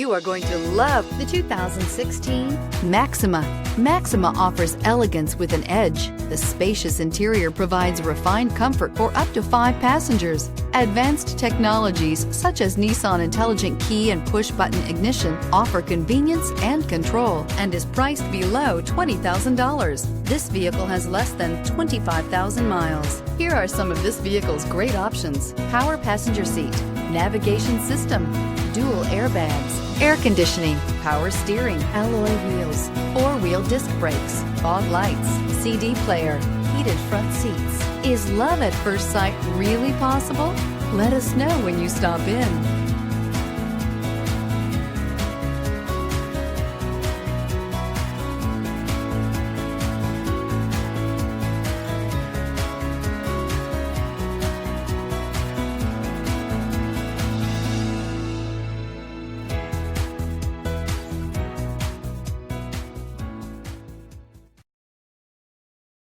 You are going to love the 2016 Maxima. Maxima offers elegance with an edge. The spacious interior provides refined comfort for up to 5 passengers. Advanced technologies such as Nissan Intelligent Key and push-button ignition offer convenience and control and is priced below $20,000. This vehicle has less than 25,000 miles. Here are some of this vehicle's great options: power passenger seat, navigation system, dual airbags, air conditioning, power steering, alloy wheels, 4-wheel disc brakes, fog lights, CD player, heated front seats. Is love at first sight really possible? Let us know when you stop in.